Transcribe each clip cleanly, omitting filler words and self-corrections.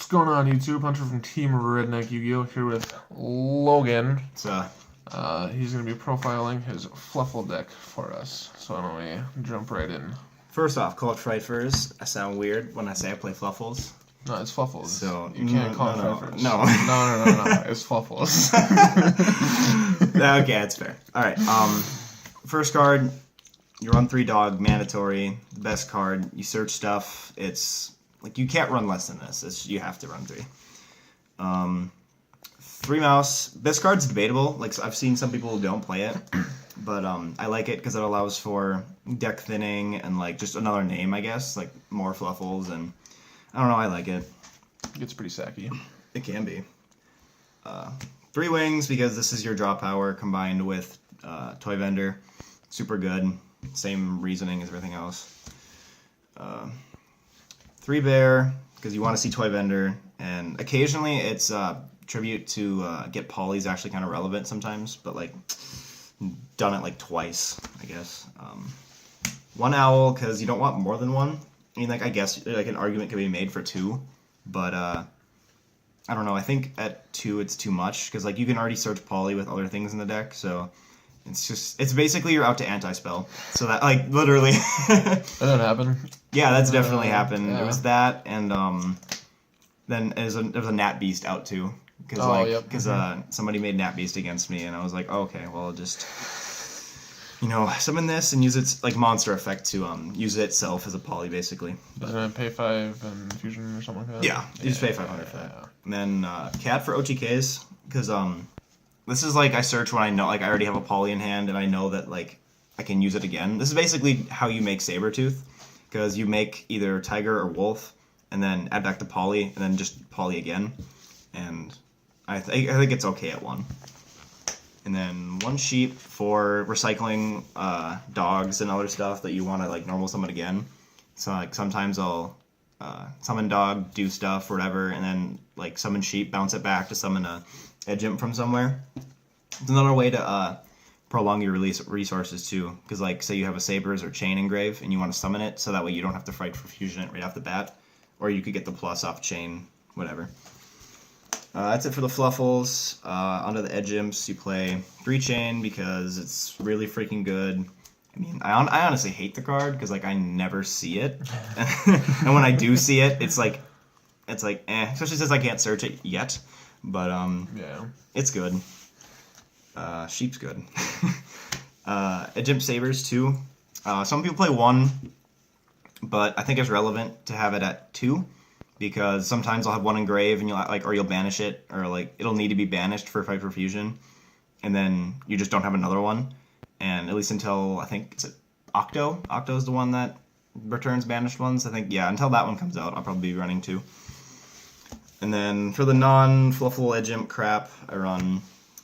going on, YouTube? Hunter from Team Redneck Yu-Gi-Oh! Here with Logan. He's going to be profiling his Fluffal deck for us. So why don't we jump right in? First off, call it Frightfurs. I sound weird when I say I play Fluffals. No, it's Fluffals. So you can't call it Frightfurs. No. No. It's Fluffals. Okay, that's fair. All right. First card, you run 3 dog, mandatory. The best card. You search stuff. It's like you can't run less than this. You have to run 3. 3 mouse. This card's debatable. Like I've seen some people who don't play it, but I like it because it allows for deck thinning and like just another name, I guess, like more Fluffals, and I don't know. I like it. It gets pretty sacky. It can be. 3 wings because this is your draw power combined with Toy Vendor. Super good. Same reasoning as everything else. 3 bear because you want to see Toy Vendor, and occasionally it's tribute to get polys actually kind of relevant sometimes, but like done it like twice, I guess. 1 owl because you don't want more than 1. I mean, like I guess like an argument could be made for 2, but I don't know. I think at 2 it's too much because like you can already search poly with other things in the deck, so it's basically you're out to anti-spell. So that like literally. That happened. Yeah, that's definitely happened. Yeah. It was that, and then there was a Nat Beast out too, because somebody made Nat Beast against me, and I was like, oh, okay, well, I'll just summon this and use its like monster effect to use it itself as a poly, basically. Doesn't it pay 5 and fusion or something like that? Yeah, you just pay 500 for that. Yeah. And then cat for OTKs, because this is like I search when I know like I already have a poly in hand and I know that like I can use it again. This is basically how you make Sabertooth, because you make either Tiger or Wolf and then add back the poly and then just poly again, and I think it's okay at 1. And then 1 sheep for recycling dogs and other stuff that you want to like normal summon again. So like sometimes I'll summon dog, do stuff or whatever, and then like summon sheep, bounce it back to summon a edge imp from somewhere. It's another way to prolong your release resources too, because like say you have a Sabers or Chain engrave and you want to summon it, so that way you don't have to fight for fusion it right off the bat, or you could get the plus off Chain, whatever. That's it for the Fluffals. Onto the edge imps, you play 3 Chain because it's really freaking good. I mean, I honestly hate the card because like I never see it, and when I do see it, it's like especially since I can't search it yet. But yeah, it's good. Sheep's good. Edge imp Sabers too. Some people play 1, but I think it's relevant to have it at 2. Because sometimes I'll have 1 engrave and you'll banish it, or like it'll need to be banished for fight for fusion, and then you just don't have another one. And at least until I think it's Octo. Octo's the one that returns banished ones. I think until that one comes out, I'll probably be running 2. And then for the non-Fluffal edge imp crap, I run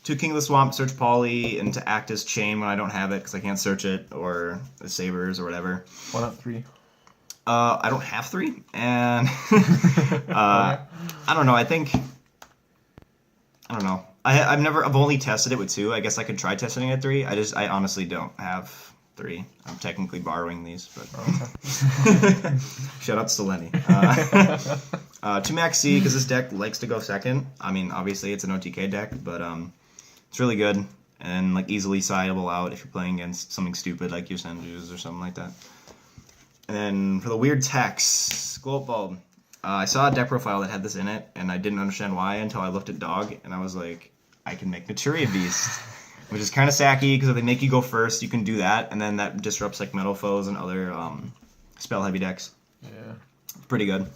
2 King of the Swamp, search poly, and to act as Chain when I don't have it because I can't search it, or the Sabers or whatever. Why not 3? I don't have 3, and I don't know. I don't know. I've only tested it with 2. I guess I could try testing it at 3. I honestly don't have 3. I'm technically borrowing these, but okay. Shout out to Lenny. 2 Max C because this deck likes to go second. I mean, obviously it's an OTK deck, but it's really good and like easily sideable out if you're playing against something stupid like Yosenju's or something like that. And then for the weird text, Glow Up Bulb. I saw a deck profile that had this in it, and I didn't understand why until I looked at Dog, and I was like, I can make Materia Beast, which is kind of sacky, because if they make you go first, you can do that, and then that disrupts like Metal Foes and other spell-heavy decks. Yeah. Pretty good.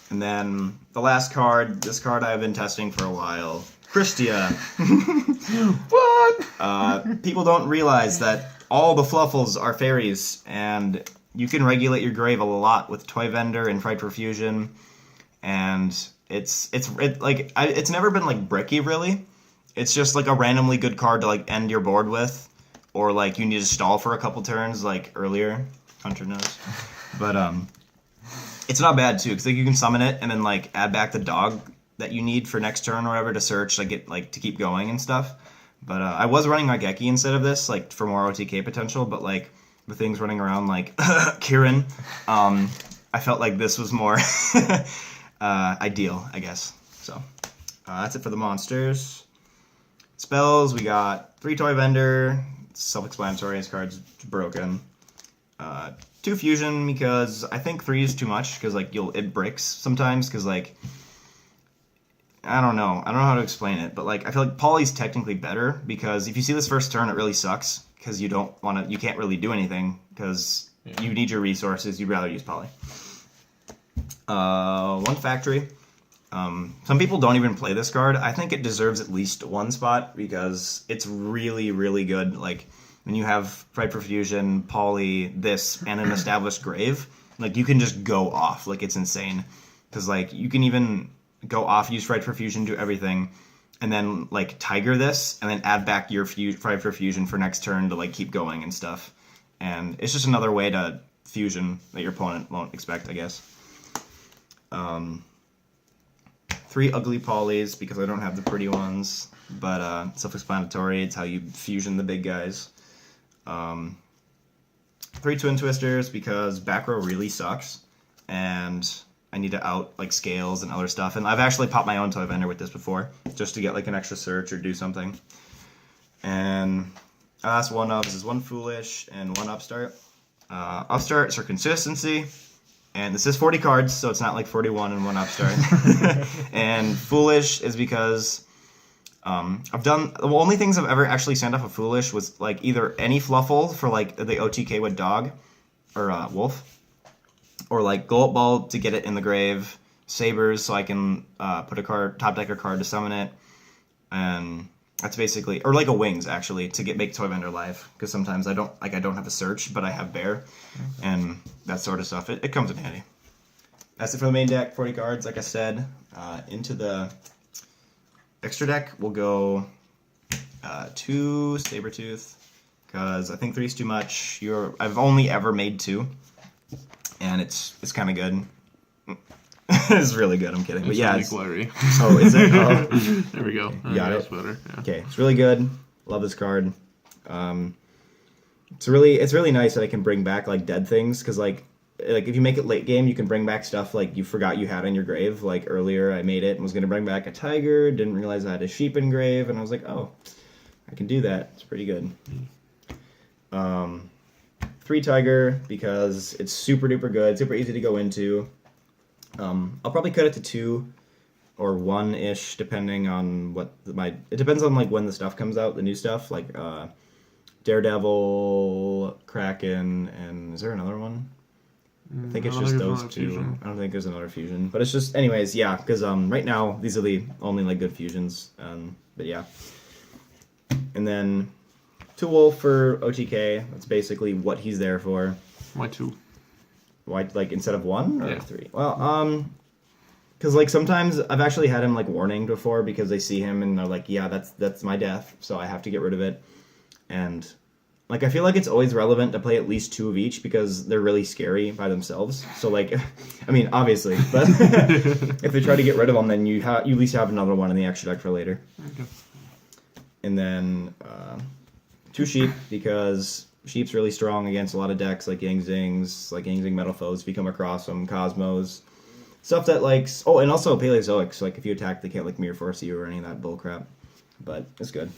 And then the last card, this card I've been testing for a while, Christia. What? People don't realize that all the Fluffals are fairies, and you can regulate your grave a lot with Toy Vendor and Fight for Fusion, and it's never been like bricky really. It's just like a randomly good card to like end your board with, or like you need to stall for a couple turns like earlier. Hunter knows, but it's not bad too because like you can summon it and then like add back the dog that you need for next turn or whatever to search like get like to keep going and stuff. But I was running Mageki instead of this like for more OTK potential, but like the things running around like Kieran, I felt like this was more ideal, I guess. So that's it for the monsters. Spells, we got 3 Toy Vendor, self-explanatory, his card's broken. 2 Fusion, because I think 3 is too much, because, like, it breaks sometimes, because, like, I don't know how to explain it, but, like, I feel like Poly's technically better, because if you see this first turn, it really sucks, because you can't really do anything, because you need your resources, you'd rather use Poly. 1 Factory. Some people don't even play this card. I think it deserves at least 1 spot because it's really, really good. Like, when you have Fright for Fusion, Poly, this, and an established grave, like, you can just go off. Like, it's insane. Because, like, you can even go off, use Fright for Fusion, do everything, and then, like, Tiger this, and then add back your Fright for Fusion for next turn to, like, keep going and stuff. And it's just another way to fusion that your opponent won't expect, I guess. 3 Ugly Polys, because I don't have the pretty ones, but self-explanatory, it's how you fusion the big guys. 3 Twin Twisters, because back row really sucks, and I need to out, like, scales and other stuff, and I've actually popped my own Toy Vendor with this before, just to get, like, an extra search or do something. And last 1-ups is 1 Foolish and 1 Upstart. Upstarts for consistency. And this is 40 cards, so it's not like 41 and 1 Upstart. And Foolish is because the only things I've ever actually sent off a Foolish was like either any Fluffal for like the OTK with Dog or Wolf, or like Glow Up Ball to get it in the grave, Sabers so I can put a top decker card to summon it, and that's basically, or like a Wings actually to make Toy Vendor live, because sometimes I don't have a search, but I have Bear, and that sort of stuff. It comes in handy. That's it for the main deck. 40 cards, like I said. Into the extra deck, we'll go 2 Sabertooth, because I think 3 is too much. I've only ever made 2, and it's kind of good. It's really good. I'm kidding, but yeah. It's glary. Oh, is it? Oh. There we go. Got it. Better. Yeah. Okay, it's really good. Love this card. It's really nice that I can bring back like dead things, because like if you make it late game, you can bring back stuff like you forgot you had in your grave. Like earlier, I made it and was gonna bring back a tiger, didn't realize I had a sheep in grave, and I was like, oh, I can do that. It's pretty good. 3 tiger, because it's super duper good, super easy to go into. I'll probably cut it to 2 or 1-ish, depending on it depends on like when the stuff comes out, the new stuff, like Daredevil, Kraken, and is there another one? I think it's just those 2. Fusion. I don't think there's another fusion, but it's just, anyways, yeah, because right now these are the only like good fusions, but yeah. And then 2 Wolf for OTK, that's basically what he's there for. Why 2? Why, like, instead of 1 or yeah. 3? Well, because like sometimes I've actually had him like warning before, because they see him and they're like, yeah, that's my death, so I have to get rid of it. And like I feel like it's always relevant to play at least 2 of each, because they're really scary by themselves. So like, I mean, obviously, but if they try to get rid of them, then you at least have another one in the extra deck for later. Okay. And then 2 Sheep, because Sheep's really strong against a lot of decks, like Yang Zings, like Yang Zing Metal Foes, if you come across them, Cosmos, stuff that likes... Oh, and also Paleozoic, so like if you attack, they can't like Mirror Force you or any of that bullcrap. But it's good.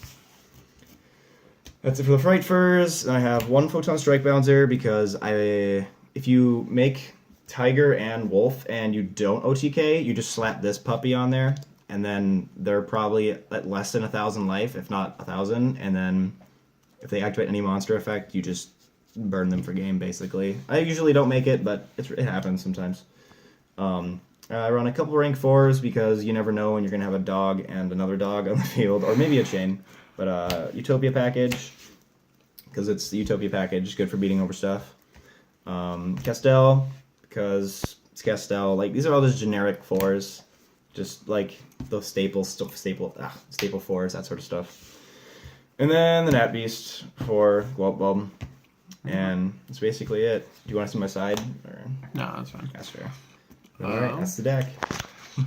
That's it for the Fright Furs. And I have 1 Photon Strike Bouncer, because if you make Tiger and Wolf and you don't OTK, you just slap this puppy on there, and then they're probably at less than 1,000 life, if not 1,000, and then if they activate any monster effect, you just burn them for game, basically. I usually don't make it, but it happens sometimes. I run a couple rank 4s, because you never know when you're going to have a dog and another dog on the field, or maybe a chain. But Utopia package, because it's the Utopia package, good for beating over stuff. Castel, because it's Castel. Like, these are all those generic 4s, just like those staple 4s, that sort of stuff. And then the Nat Beast for Glow Up Bulb. And that's basically it. Do you want to see my side? Or? No, that's fine. That's fair. Alright, that's the deck.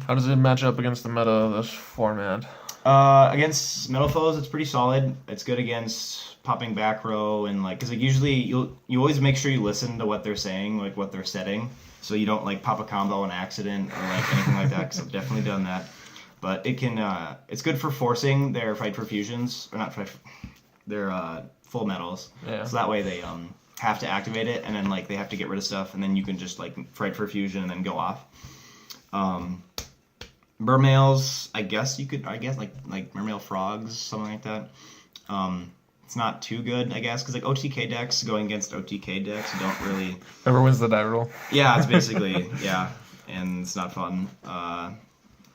How does it match up against the meta of this format? Against metal foes, it's pretty solid. It's good against popping back row and like, cause like usually you always make sure you listen to what they're saying, like what they're setting, so you don't like pop a combo on accident or like anything like that. Cause I've definitely done that. But it can, it's good for forcing their fight for fusions, or not fight, their full metals. Yeah. So that way they have to activate it, and then like they have to get rid of stuff, and then you can just like fight for fusion and then go off. Mermails, I guess like mermail frogs, something like that. It's not too good, I guess, because like OTK decks going against OTK decks don't really. Whoever wins the die roll. Yeah, it's basically yeah, and it's not fun.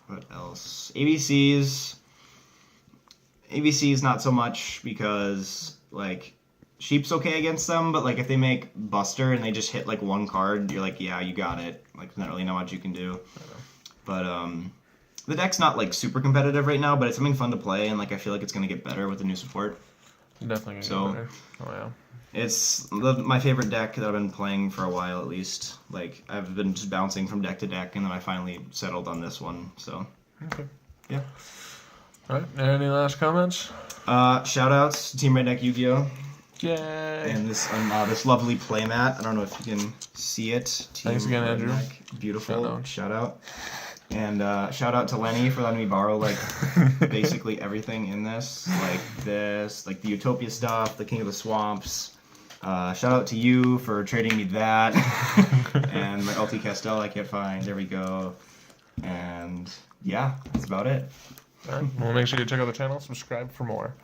What else? ABCs not so much because like Sheep's okay against them, but like if they make Buster and they just hit like one card, you're like, yeah, you got it. Like not really know what you can do. But the deck's not like super competitive right now, but it's something fun to play, and like I feel like it's gonna get better with the new support. Definitely So, get better. Oh yeah. It's my favorite deck that I've been playing for a while, at least. Like, I've been just bouncing from deck to deck, and then I finally settled on this one, so. Okay. Yeah. Alright, any last comments? Shoutouts to Team Redneck Yu-Gi-Oh! Yay! And this lovely playmat. I don't know if you can see it. Team Thanks again, Andrew. Redneck. Beautiful. Shout out. And shout out to Lenny for letting me borrow like basically everything in this, like the Utopia stuff, the King of the Swamps. Shout out to you for trading me that, and my LT Castell I can't find. There we go. And yeah, that's about it. All right. Well, make sure you check out the channel, subscribe for more.